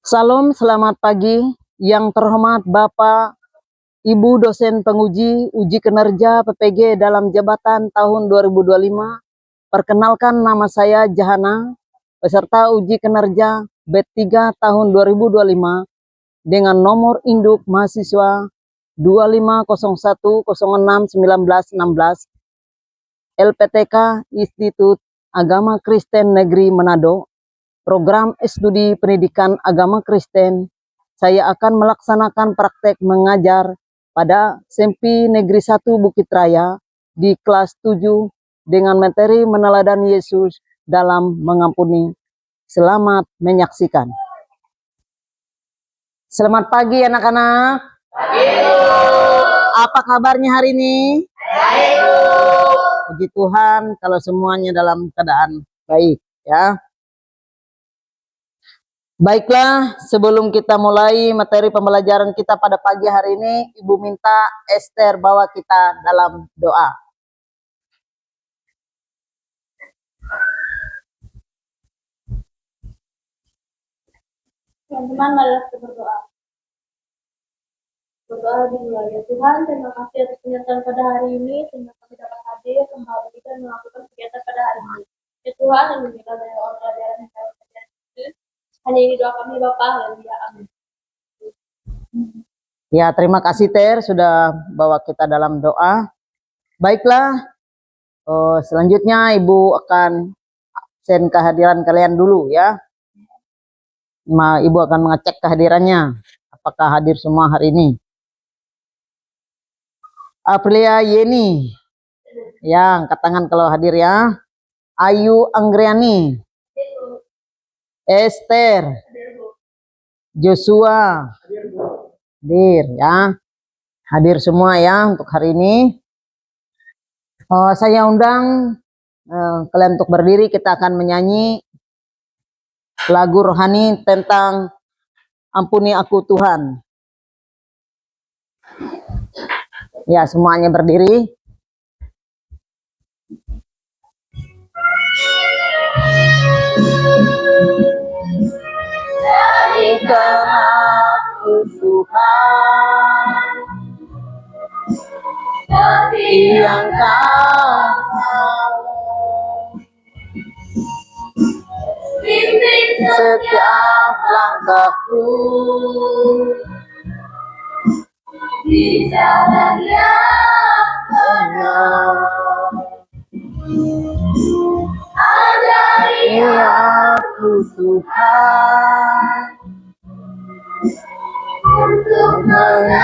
Salam, selamat pagi. Yang terhormat Bapak, Ibu dosen penguji uji kinerja PPG dalam jabatan tahun 2025. Perkenalkan, nama saya Jahana, peserta uji kinerja B3 tahun 2025 dengan nomor induk mahasiswa 2501061916 LPTK Institut Agama Kristen Negeri Manado. Program studi pendidikan agama Kristen, saya akan melaksanakan praktek mengajar pada SMP Negeri 1 Bukit Raya di kelas 7 dengan materi meneladani Yesus dalam mengampuni. Selamat menyaksikan. Selamat pagi anak-anak. Apa kabarnya hari ini? Baik, Bu. Puji Tuhan kalau semuanya dalam keadaan baik ya. Baiklah, sebelum kita mulai materi pembelajaran kita pada pagi hari ini, Ibu minta Esther bawa kita dalam doa. Teman-teman, marilah kita berdoa. Berdoa dimulai. Ya Tuhan, terima kasih atas penyertaan pada hari ini, sehingga kami dapat hadir kembali dan melakukan kegiatan pada hari ini. Ya Tuhan, yang diberikan dari orang pelajaran yang kami pelajari ini, hanya ini doa kami Bapa, haleluya, amin. Ya, terima kasih Ter sudah bawa kita dalam doa. Baiklah, selanjutnya Ibu akan absen kehadiran kalian dulu ya. Ibu akan mengecek kehadirannya, apakah hadir semua hari ini. Aprilia Yeni, ya angkat tangan kalau hadir ya. Ayu Anggriani, Esther, Joshua, hadir ya, hadir semua ya untuk hari ini. Saya undang kalian untuk berdiri, kita akan menyanyi lagu rohani tentang Ampuni Aku Tuhan. Ya, semuanya berdiri. Jadikan aku Tuhan seperti yang Kau mau, bimbing setiap langkahku di jalan yang benar. Ajari aku Tuhan untuk mengasihi,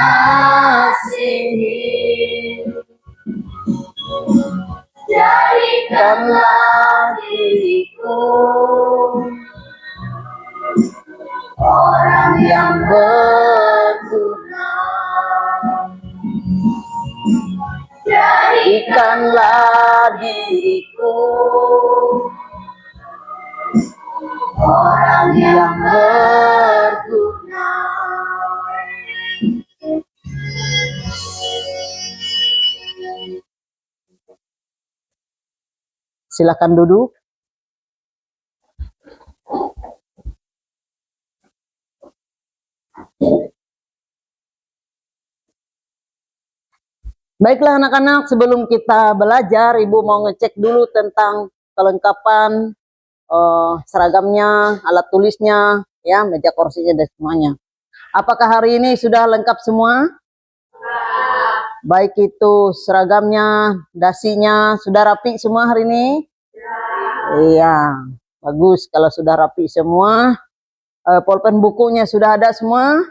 jadikanlah diriku orang yang berguna, jadikanlah diriku orang yang berguna. Silakan duduk. Baiklah anak-anak, sebelum kita belajar, Ibu mau ngecek dulu tentang kelengkapan seragamnya, alat tulisnya, ya, meja kursinya dan semuanya. Apakah hari ini sudah lengkap semua? Baik itu seragamnya, dasinya, sudah rapi semua hari ini? Iya, bagus kalau sudah rapi semua. Pulpen bukunya sudah ada semua?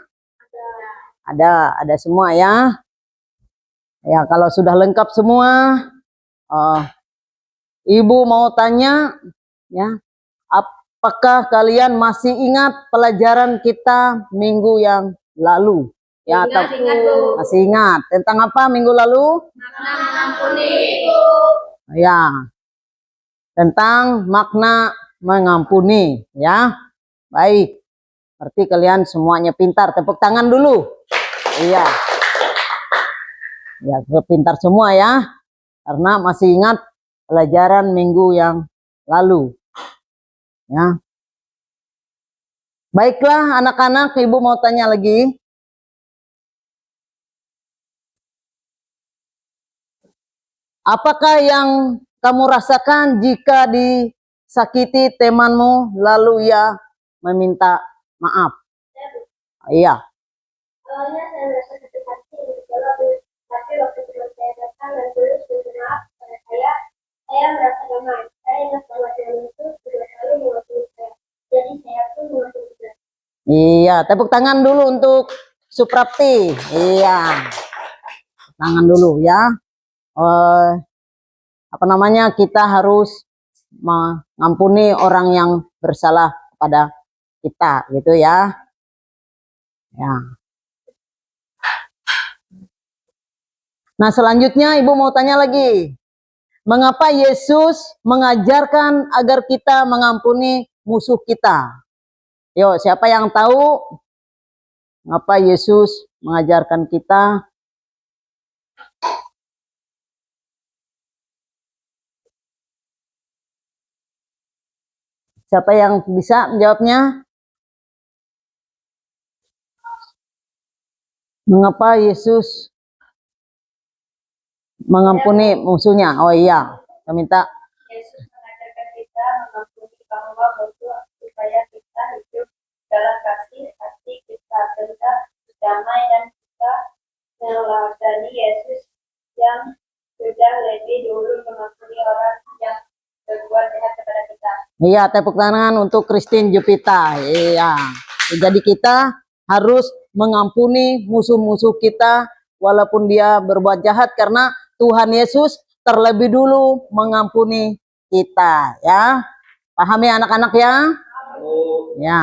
Ada semua ya. Ya, kalau sudah lengkap semua, Ibu mau tanya, ya, apakah kalian masih ingat pelajaran kita minggu yang lalu? Ya, Ingat, masih ingat. Tentang apa minggu lalu? Makna mengampuni. Ya, tentang makna mengampuni, ya. Baik, berarti kalian semuanya pintar. Tepuk tangan dulu. Iya. Ya, pintar semua ya. Karena masih ingat pelajaran minggu yang lalu. Ya. Baiklah anak-anak, Ibu mau tanya lagi. Apakah yang kamu rasakan jika disakiti temanmu lalu ia meminta maaf? Iya. Awalnya saya merasa sakit hati, tapi waktu teman saya datang dan tulus minta maaf kepada saya merasa damai. Saya ingat bahwa teman itu sudah selalu mengampuni saya, jadi saya pun mengampuni juga. Iya, tepuk tangan dulu untuk Suprapti. Iya. Tangan dulu ya. Apa namanya? Kita harus mengampuni orang yang bersalah kepada kita, gitu ya. Ya. Nah, selanjutnya Ibu mau tanya lagi. Mengapa Yesus mengajarkan agar kita mengampuni musuh kita? Yuk, siapa yang tahu mengapa Yesus mengajarkan kita? Siapa yang bisa menjawabnya? Mengapa Yesus mengampuni musuhnya? Oh iya, saya minta. Yesus mengajarkan kita mengampuni bahwa musuh supaya kita hidup dalam kasih, hati kita tetap damai dan kita meladani Yesus yang sudah lebih dulu mengampuni orang yang berbuat jahat kepada kita. Iya, tepuk tangan untuk Christine Jupita. Iya. Jadi kita harus mengampuni musuh-musuh kita walaupun dia berbuat jahat karena Tuhan Yesus terlebih dulu mengampuni kita, ya. Paham ya anak-anak ya? Ya.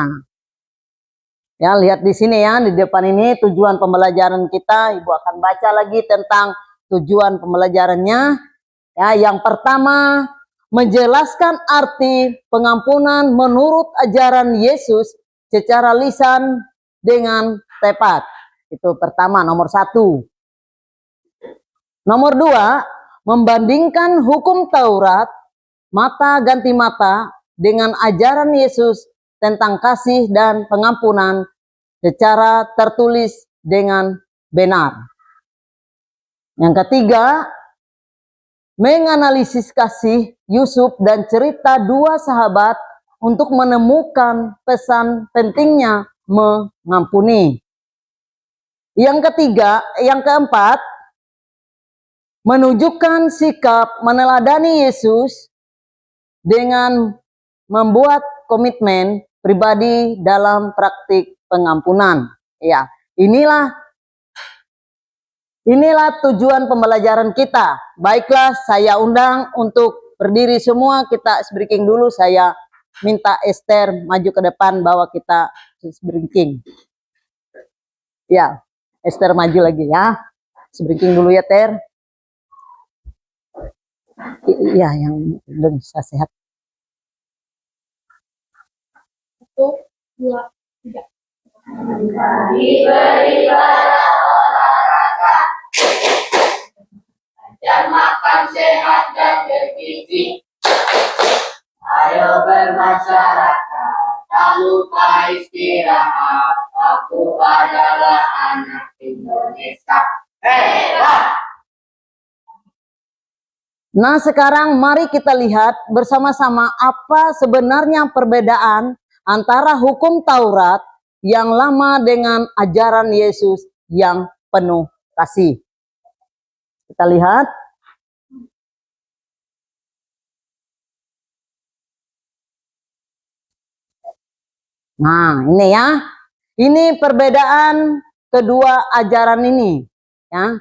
Ya, lihat di sini ya, di depan ini tujuan pembelajaran kita. Ibu akan baca lagi tentang tujuan pembelajarannya. Ya, yang pertama, menjelaskan arti pengampunan menurut ajaran Yesus secara lisan dengan tepat. Itu pertama, nomor 1. Nomor 2, membandingkan hukum Taurat, mata ganti mata, dengan ajaran Yesus tentang kasih dan pengampunan secara tertulis dengan benar. Yang ketiga, menganalisis kasih Yusuf dan cerita dua sahabat untuk menemukan pesan pentingnya mengampuni. Yang keempat, menunjukkan sikap meneladani Yesus dengan membuat komitmen pribadi dalam praktik pengampunan. Ya, inilah tujuan pembelajaran kita. Baiklah, saya undang untuk berdiri semua, kita speaking dulu. Saya minta Esther maju ke depan, bawa kita speaking. Ya, Esther maju lagi ya. Speaking dulu ya, Ter. Iya, yang belum bisa sehat. 1, 2, 3. Diberilah olahraga dan makan sehat dan bergizi. Ayo bermasyarakat, tak lupa istirahat. Aku adalah anak Indonesia. Hebat! Nah, sekarang mari kita lihat bersama-sama apa sebenarnya perbedaan antara hukum Taurat yang lama dengan ajaran Yesus yang penuh kasih. Kita lihat. Nah, ini ya. Ini perbedaan kedua ajaran ini, ya.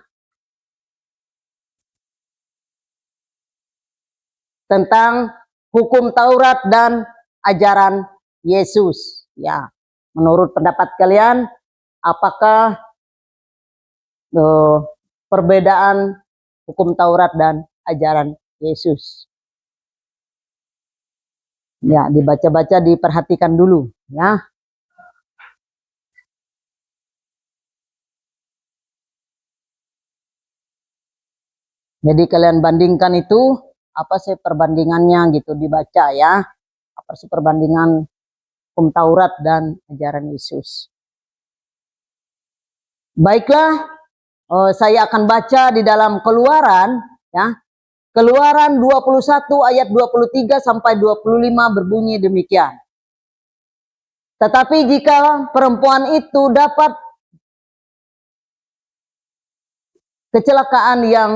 Tentang hukum Taurat dan ajaran Yesus, ya. Menurut pendapat kalian, apakah perbedaan hukum Taurat dan ajaran Yesus? Ya, dibaca-baca, diperhatikan dulu, ya. Jadi kalian bandingkan itu, apa sih perbandingannya gitu, dibaca ya. Apa sih perbandingan hukum Taurat dan ajaran Yesus. Baiklah, saya akan baca di dalam Keluaran, ya. Keluaran 21 ayat 23 sampai 25 berbunyi demikian. Tetapi jika perempuan itu dapat kecelakaan yang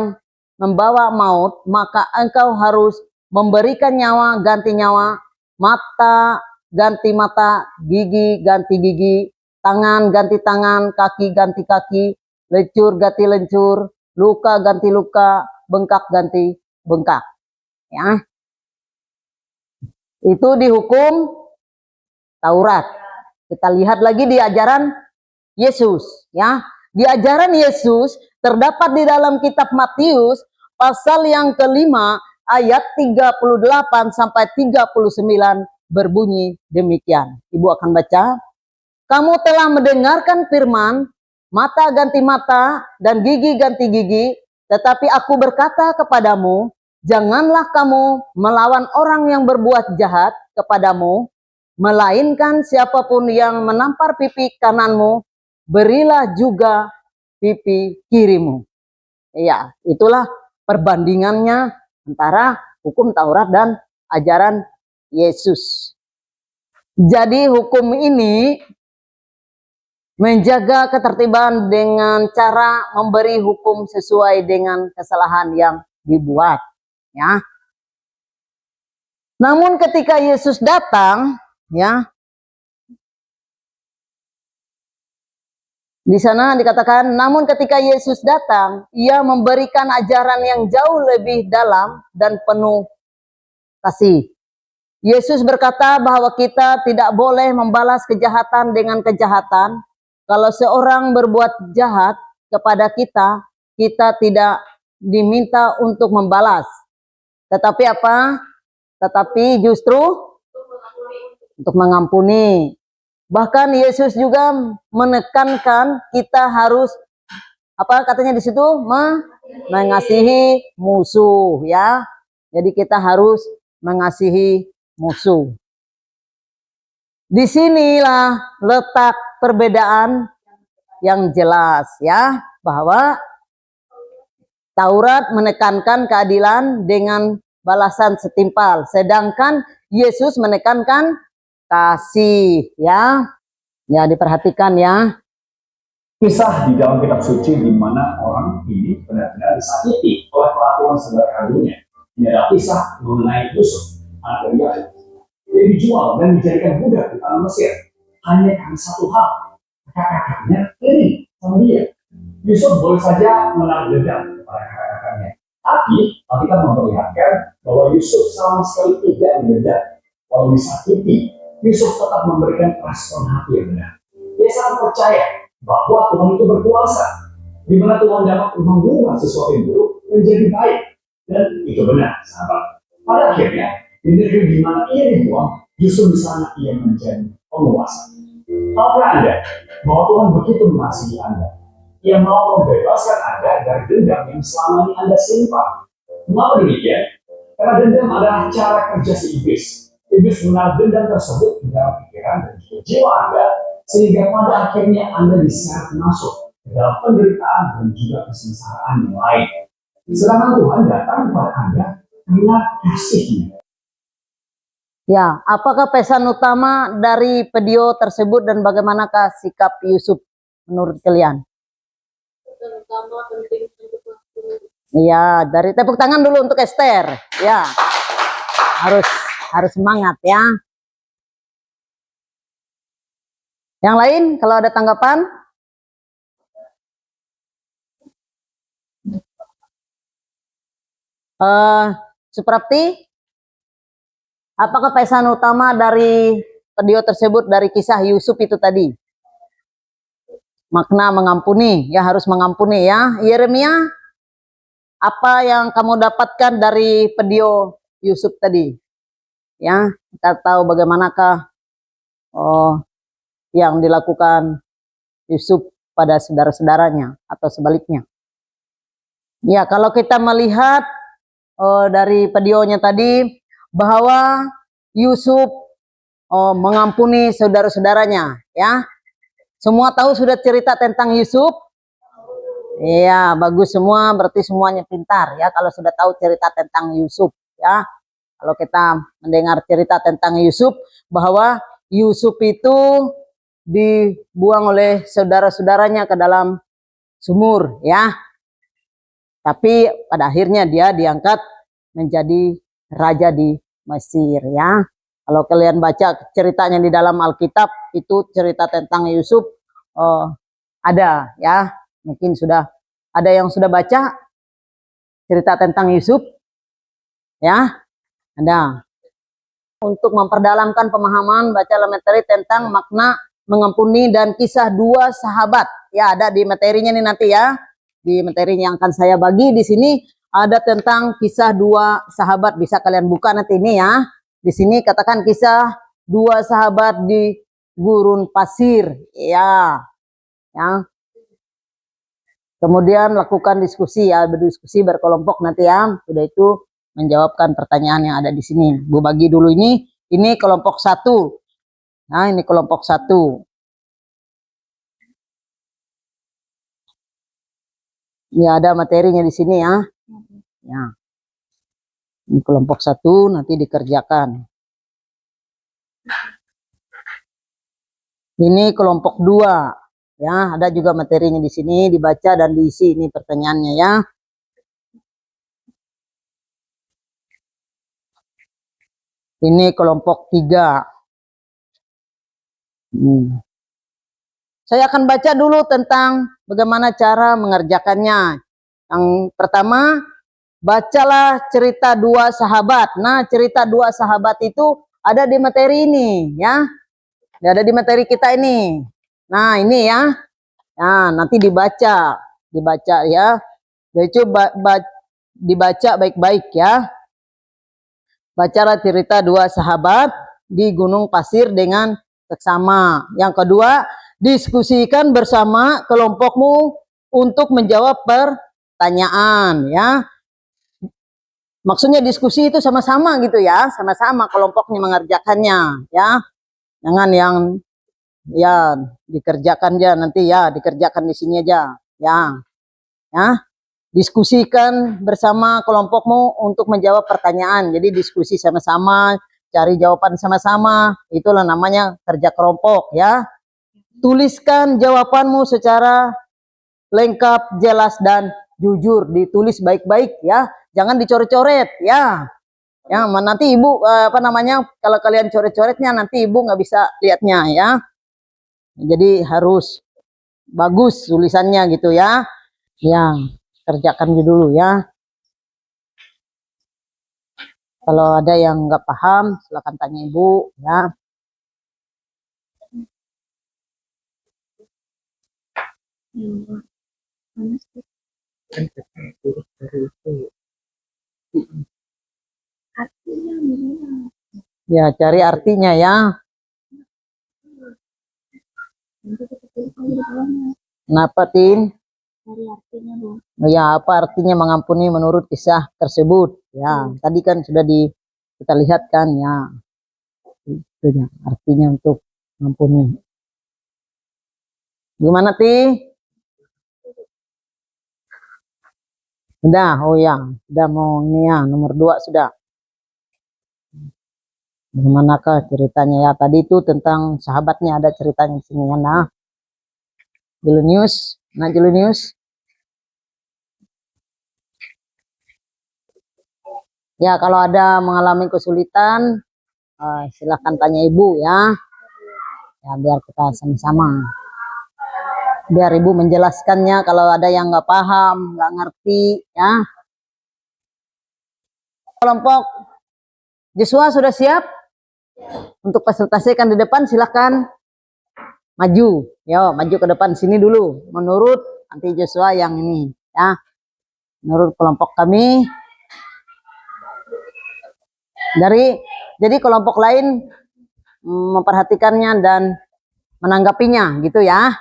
membawa maut, maka engkau harus memberikan nyawa ganti nyawa, mata ganti mata, gigi ganti gigi, tangan ganti tangan, kaki ganti kaki, lencur ganti lencur, luka ganti luka, bengkak ganti bengkak. Ya, itu dihukum Taurat. Kita lihat lagi di ajaran Yesus, ya. Di ajaran Yesus terdapat di dalam kitab Matius pasal yang kelima ayat 38 sampai 39 berbunyi demikian. Ibu akan baca. Kamu telah mendengarkan firman, mata ganti mata dan gigi ganti gigi, tetapi aku berkata kepadamu, janganlah kamu melawan orang yang berbuat jahat kepadamu, melainkan siapapun yang menampar pipi kananmu, berilah juga pipi kirimu. Ya, itulah perbandingannya antara hukum Taurat dan ajaran Yesus. Jadi hukum ini menjaga ketertiban dengan cara memberi hukum sesuai dengan kesalahan yang dibuat, ya. Namun ketika Yesus datang, ya, di sana dikatakan, namun ketika Yesus datang, ia memberikan ajaran yang jauh lebih dalam dan penuh kasih. Yesus berkata bahwa kita tidak boleh membalas kejahatan dengan kejahatan. Kalau seorang berbuat jahat kepada kita, kita tidak diminta untuk membalas. Tetapi apa? Tetapi justru untuk mengampuni. Bahkan Yesus juga menekankan kita harus, apa katanya di situ? Mengasihi musuh, ya. Jadi kita harus mengasihi musuh. Disinilah letak perbedaan yang jelas, ya, bahwa Taurat menekankan keadilan dengan balasan setimpal, sedangkan Yesus menekankan kasih, ya. Ya, diperhatikan ya. Kisah di dalam kitab suci di mana orang ini benar-benar disakiti oleh perlakuan saudara kandungnya. Ini adalah kisah mengenai Yusuf, anak dari Yakub. Dia dijual dan dijadikan budak di tanah Mesir hanya karena satu hal, kakak-kakaknya iri sama dia. Yusuf boleh saja menaruh dendam kepada kakak-kakaknya, tapi Alkitab memperlihatkan bahwa Yusuf sama sekali tidak mendendam. Walau disakiti, Yusuf tetap memberikan respon hati yang benar. Dia sangat percaya bahwa Tuhan itu berkuasa, di mana Tuhan dapat mengubah sesuatu yang buruk menjadi baik. Dan itu benar, sahabat. Pada akhirnya, di negeri di mana ia dibuang, justru di sana ia menjadi penguasa. Tahukah Anda bahwa Tuhan begitu mengasihi Anda? Ia mau membebaskan Anda dari dendam yang selama ini Anda simpan. Mengapa demikian? Karena dendam adalah cara kerja si iblis. Iblis menaruh dendam tersebut di dalam pikiran dan juga jiwa Anda, sehingga pada akhirnya Anda diseret masuk ke dalam penderitaan dan juga kesengsaraan yang lain. Sedangkan Tuhan datang kepada Anda karena kasih-Nya. Ya, apakah pesan utama dari video tersebut dan bagaimanakah sikap Yusuf menurut kalian? Pesan utama penting untuk melakukan. Ya, dari tepuk tangan dulu untuk Esther. Ya, harus semangat ya. Yang lain, kalau ada tanggapan? Suprapti, apakah pesan utama dari video tersebut dari kisah Yusuf itu tadi? Makna mengampuni, ya harus mengampuni ya. Yeremia, apa yang kamu dapatkan dari video Yusuf tadi? Ya, kita tahu bagaimanakah yang dilakukan Yusuf pada saudara-saudaranya atau sebaliknya. Ya, kalau kita melihat dari videonya tadi bahwa Yusuf mengampuni saudara-saudaranya, ya. Semua tahu sudah cerita tentang Yusuf? Iya, bagus semua, berarti semuanya pintar ya kalau sudah tahu cerita tentang Yusuf, ya. Kalau kita mendengar cerita tentang Yusuf, bahwa Yusuf itu dibuang oleh saudara-saudaranya ke dalam sumur, ya. Tapi pada akhirnya dia diangkat menjadi raja di Mesir, ya. Kalau kalian baca ceritanya di dalam Alkitab, itu cerita tentang Yusuf ada, ya. Mungkin sudah ada yang sudah baca cerita tentang Yusuf, ya. Ada. Untuk memperdalamkan pemahaman, bacalah materi tentang makna mengampuni dan kisah dua sahabat. Ya, ada di materinya nih nanti ya. Di materi yang akan saya bagi di sini ada tentang kisah dua sahabat. Bisa kalian buka nanti ini ya. Di sini katakan kisah dua sahabat di gurun pasir. Ya. Ya. Kemudian lakukan diskusi ya, berdiskusi berkelompok nanti ya. Sudah itu menjawabkan pertanyaan yang ada di sini. Bu bagi dulu ini kelompok 1. Nah, ini kelompok 1. Ya, ada materinya di sini ya. Ya. Ini kelompok 1 nanti dikerjakan. Ini kelompok 2. Ya, ada juga materinya di sini, dibaca dan diisi ini pertanyaannya ya. Ini kelompok 3. Saya akan baca dulu tentang bagaimana cara mengerjakannya. Yang pertama, bacalah cerita dua sahabat. Nah, cerita dua sahabat itu ada di materi ini ya. Ada di materi kita ini. Nah, ini ya. Nah, nanti dibaca ya. Jadi coba dibaca baik-baik ya. Bacalah cerita dua sahabat di gunung pasir dengan seksama. Yang kedua, diskusikan bersama kelompokmu untuk menjawab pertanyaan ya. Maksudnya diskusi itu sama-sama gitu ya, sama-sama kelompoknya mengerjakannya ya. Jangan yang ya dikerjakan aja nanti ya, dikerjakan di sini aja ya. Ya. Diskusikan bersama kelompokmu untuk menjawab pertanyaan. Jadi diskusi sama-sama, cari jawaban sama-sama. Itulah namanya kerja kelompok ya. Tuliskan jawabanmu secara lengkap, jelas dan jujur. Ditulis baik-baik ya. Jangan dicoret-coret ya. Ya, nanti ibu kalau kalian coret-coretnya nanti ibu nggak bisa lihatnya ya. Jadi harus bagus tulisannya gitu ya. Ya. Kerjakan dulu ya. Kalau ada yang nggak paham, silakan tanya ibu ya. Ya, cari artinya ya. Kenapa, Tin? Dari artinya, Bu. Ya, apa artinya mengampuni menurut kisah tersebut? Ya, tadi kan sudah kita lihat kan ya. Itu ya, artinya untuk mengampuni. Gimana, Ti? Sudah, oh ya, sudah mau ini ya, nomor 2 sudah. Bagaimanakah ceritanya ya? Tadi itu tentang sahabatnya ada ceritanya di sini ya. Nah, Jelunius, Ya, kalau ada mengalami kesulitan, silakan tanya ibu ya. Ya, biar kita sama-sama. Biar ibu menjelaskannya kalau ada yang nggak paham, nggak ngerti ya. Kelompok Joshua sudah siap? Untuk presentasikan di depan silakan maju. Yo, maju ke depan sini dulu. Menurut nanti Joshua yang ini ya. Menurut kelompok kami. Jadi kelompok lain memperhatikannya dan menanggapinya gitu ya.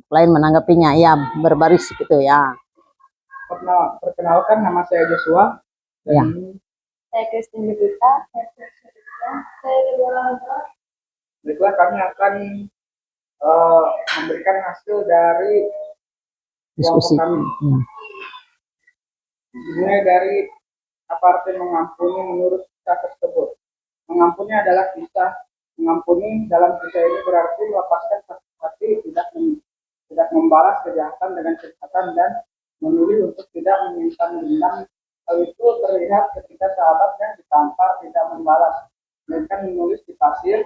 Lain menanggapinya ya, berbaris gitu ya. Perkenalkan, nama saya Joshua. Ya. Saya Christine Devita. Saya kedua orang tua. Baiklah, kami akan memberikan hasil dari Diskusi. kelompok kami. Dimulai dari apa arti mengampuni menurut kisah tersebut. Mengampuni adalah kisah. Mengampuni dalam kisah ini berarti melepaskan sakit hati, tidak membalas kejahatan dengan kejahatan, dan memilih untuk tidak menyimpan dendam. Hal itu terlihat ketika sahabat yang ditampar tidak membalas, melainkan menulis di pasir.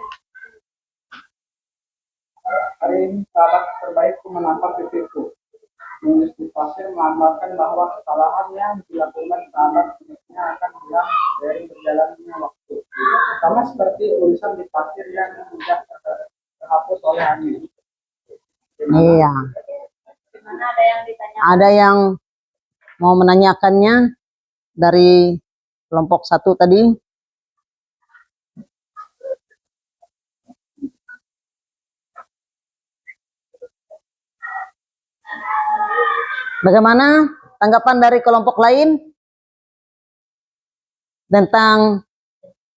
Hari ini sahabat terbaikku menampar pipiku. Menulis di pasir melambangkan bahwa kesalahan yang dilakukan sahabat sebenarnya akan hilang dari berjalannya waktu. Sama seperti tulisan di pasir yang mudah terhapus oleh angin. Iya. Dimana ada yang ditanya. Ada yang mau menanyakannya dari kelompok 1 tadi? Bagaimana tanggapan dari kelompok lain tentang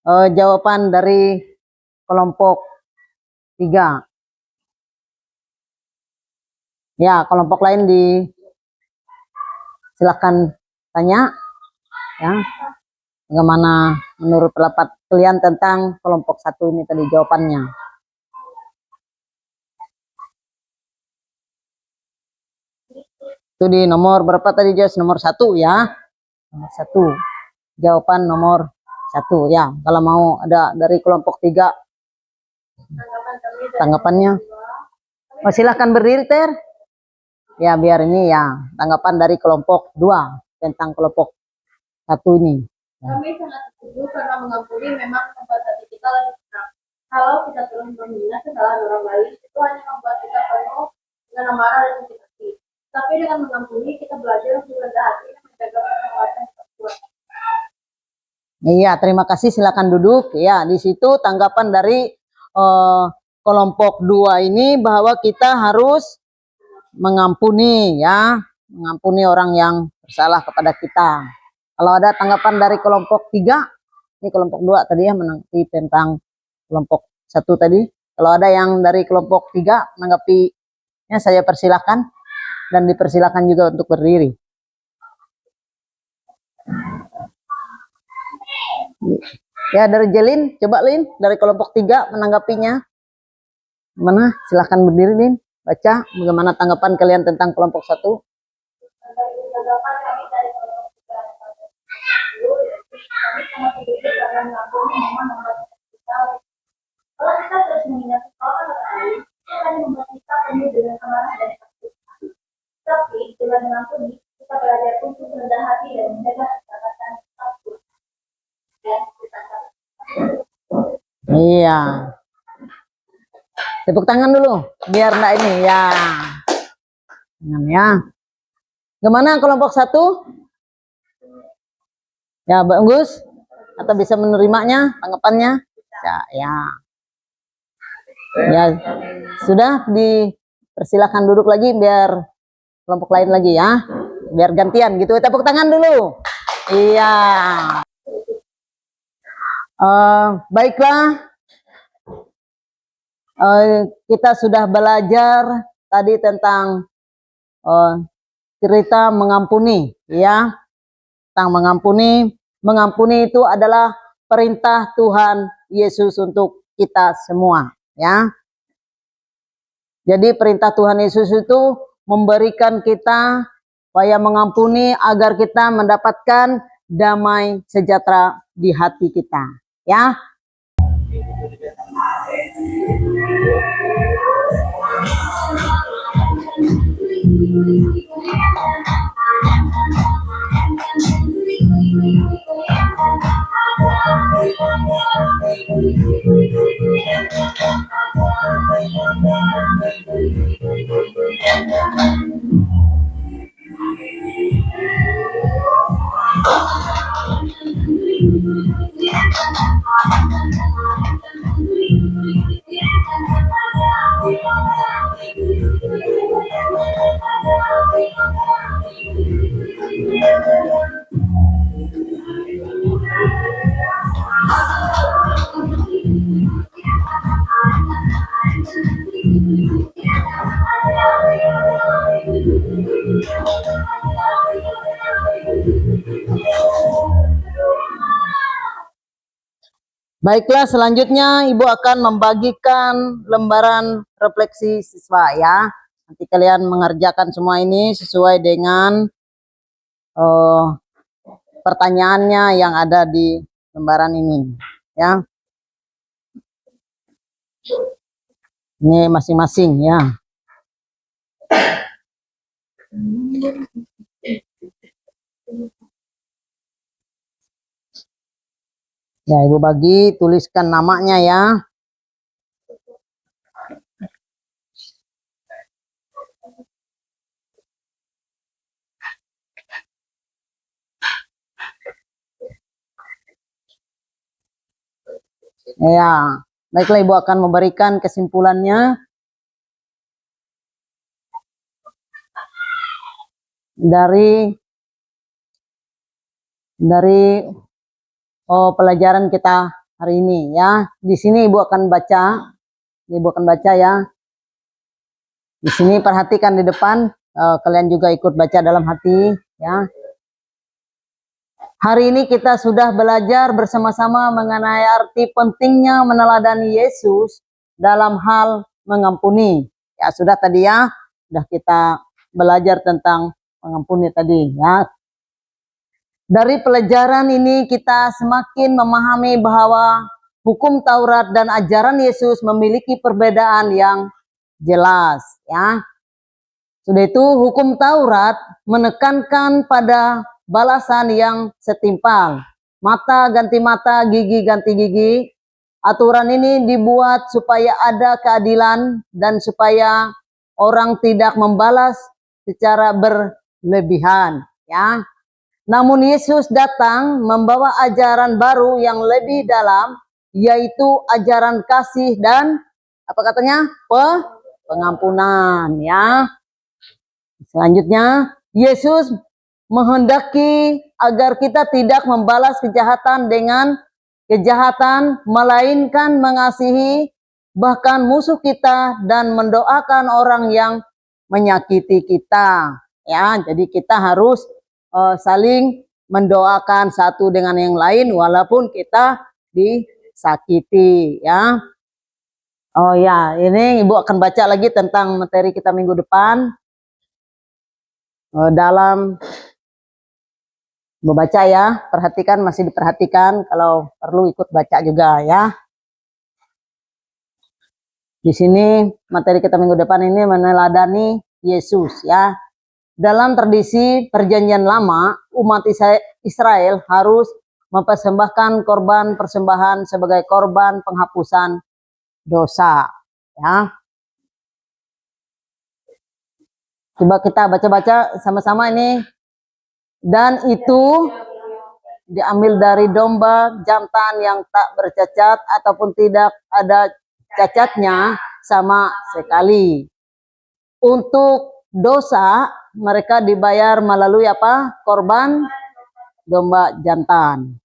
jawaban dari kelompok 3? Ya, kelompok lain silakan tanya. Ya, bagaimana menurut pendapat kalian tentang kelompok 1 ini tadi jawabannya? Itu di nomor berapa tadi, Jos? Nomor 1 ya. Nomor 1. Jawaban nomor 1 ya. Kalau mau ada dari kelompok 3 tanggapannya. Oh, silahkan berdiri, Ter. Ya, biar ini ya tanggapan dari kelompok 2 tentang kelompok 1 ini. Kami sangat setuju karena mengampuni memang membuat hati kita lebih tenang. Kalau kita terus menghina kesalahan orang lain, itu hanya membuat kita penuh dengan amarah dan sakit hati. Tapi dengan mengampuni, kita belajar untuk rendah hati dan menjaga persahabatan yang kuat. Iya, terima kasih. Silakan duduk. Ya, di situ tanggapan dari kelompok 2 ini bahwa kita harus mengampuni, ya, mengampuni orang yang bersalah kepada kita. Kalau ada tanggapan dari kelompok 3, ini kelompok 2 tadi ya menanggapi tentang kelompok 1 tadi. Kalau ada yang dari kelompok 3 menanggapinya, saya persilahkan. Dan dipersilakan juga untuk berdiri. Ya, dari Jelin, coba Lin, dari kelompok 3 menanggapinya. Mana? Silahkan berdiri, Lin. Baca bagaimana tanggapan kalian tentang kelompok 1. Tanggapan kami dari kelompok 3 kami sangat setuju karena mengampuni memang membuat kita. Kalau kita terus menghina orang lain, itu akan membuat kita penuh dengan amarah dan sakit. Tapi dengan mengampuni, kita belajar untuk rendah hati dan menjaga persahabatan yang kuat. Iya. Tepuk tangan dulu, biar enggak ini ya. Tangan ya. Gimana kelompok 1? Ya, bagus. Atau bisa menerimanya tanggapannya? Ya, ya. Ya, sudah dipersilakan duduk lagi biar kelompok lain lagi ya. Biar gantian gitu. Tepuk tangan dulu. Iya. Baiklah. Kita sudah belajar tadi tentang cerita mengampuni, ya. Tentang mengampuni. Mengampuni itu adalah perintah Tuhan Yesus untuk kita semua, ya. Jadi perintah Tuhan Yesus itu memberikan kita supaya mengampuni agar kita mendapatkan damai sejahtera di hati kita, ya. Baiklah, selanjutnya Ibu akan membagikan lembaran refleksi siswa ya. Nanti kalian mengerjakan semua ini sesuai dengan pertanyaannya yang ada di lembaran ini ya. Ini masing-masing ya. Ya, Ibu bagi, tuliskan namanya ya. Ya, baiklah Ibu akan memberikan kesimpulannya dari pelajaran kita hari ini ya. Di sini Ibu akan baca, ya. Di sini perhatikan di depan, kalian juga ikut baca dalam hati ya. Hari ini kita sudah belajar bersama-sama mengenai arti pentingnya meneladani Yesus dalam hal mengampuni. Ya sudah tadi ya, sudah kita belajar tentang mengampuni tadi ya. Dari pelajaran ini kita semakin memahami bahwa hukum Taurat dan ajaran Yesus memiliki perbedaan yang jelas ya. Sudah itu hukum Taurat menekankan pada balasan yang setimpal. Mata ganti mata, gigi ganti gigi. Aturan ini dibuat supaya ada keadilan dan supaya orang tidak membalas secara berlebihan ya. Namun Yesus datang membawa ajaran baru yang lebih dalam, yaitu ajaran kasih dan apa katanya? Pengampunan ya. Selanjutnya, Yesus menghendaki agar kita tidak membalas kejahatan dengan kejahatan, melainkan mengasihi bahkan musuh kita dan mendoakan orang yang menyakiti kita. Ya, jadi kita harus saling mendoakan satu dengan yang lain walaupun kita disakiti ya. Oh ya, ini Ibu akan baca lagi tentang materi kita minggu depan. Dalam membaca ya, perhatikan, masih diperhatikan, kalau perlu ikut baca juga ya. Di sini materi kita minggu depan ini meneladani Yesus ya. Dalam tradisi perjanjian lama, umat Israel harus mempersembahkan korban persembahan sebagai korban penghapusan dosa ya. Coba kita baca-baca sama-sama ini. Dan itu diambil dari domba jantan yang tak bercacat ataupun tidak ada cacatnya sama sekali. Untuk dosa mereka dibayar melalui apa? Korban domba jantan.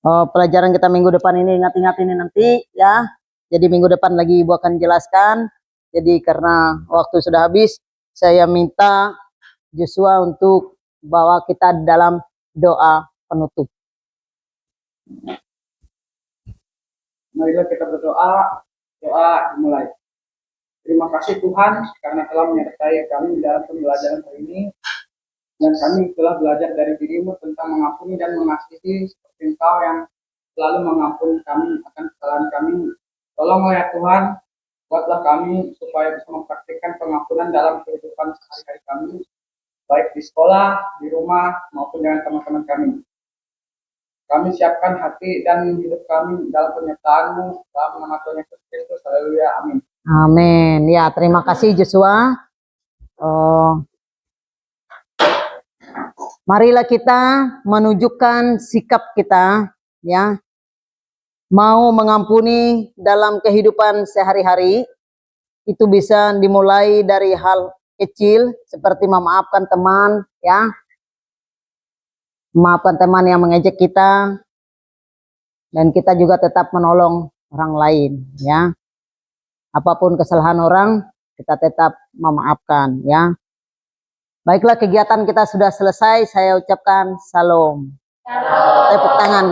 Pelajaran kita minggu depan ini, ingat-ingat ini nanti ya. Jadi minggu depan lagi Ibu akan jelaskan. Jadi karena waktu sudah habis, saya minta Joshua untuk bawa kita dalam doa penutup. Marilah kita berdoa. Doa dimulai. Terima kasih Tuhan karena telah menyertai kami dalam pembelajaran hari ini. Dan kami telah belajar dari dirimu tentang mengampuni dan mengasihi seperti Engkau yang selalu mengampuni kami akan kesalahan kami. Tolonglah ya Tuhan, buatlah kami supaya bisa mempraktikkan pengampunan dalam kehidupan sehari-hari kami, baik di sekolah, di rumah, maupun dengan teman-teman kami. Kami siapkan hati dan hidup kami dalam penyertaan-Mu, dalam nama Tuhan Yesus Kristus. Haleluya, amin. Amin. Ya, terima kasih Joshua. Marilah kita menunjukkan sikap kita ya, mau mengampuni dalam kehidupan sehari-hari. Itu bisa dimulai dari hal kecil seperti memaafkan teman ya, memaafkan teman yang mengejek kita, dan kita juga tetap menolong orang lain ya. Apapun kesalahan orang, kita tetap memaafkan ya. Baiklah, kegiatan kita sudah selesai. Saya ucapkan salam. Shalom. Tepuk tangan.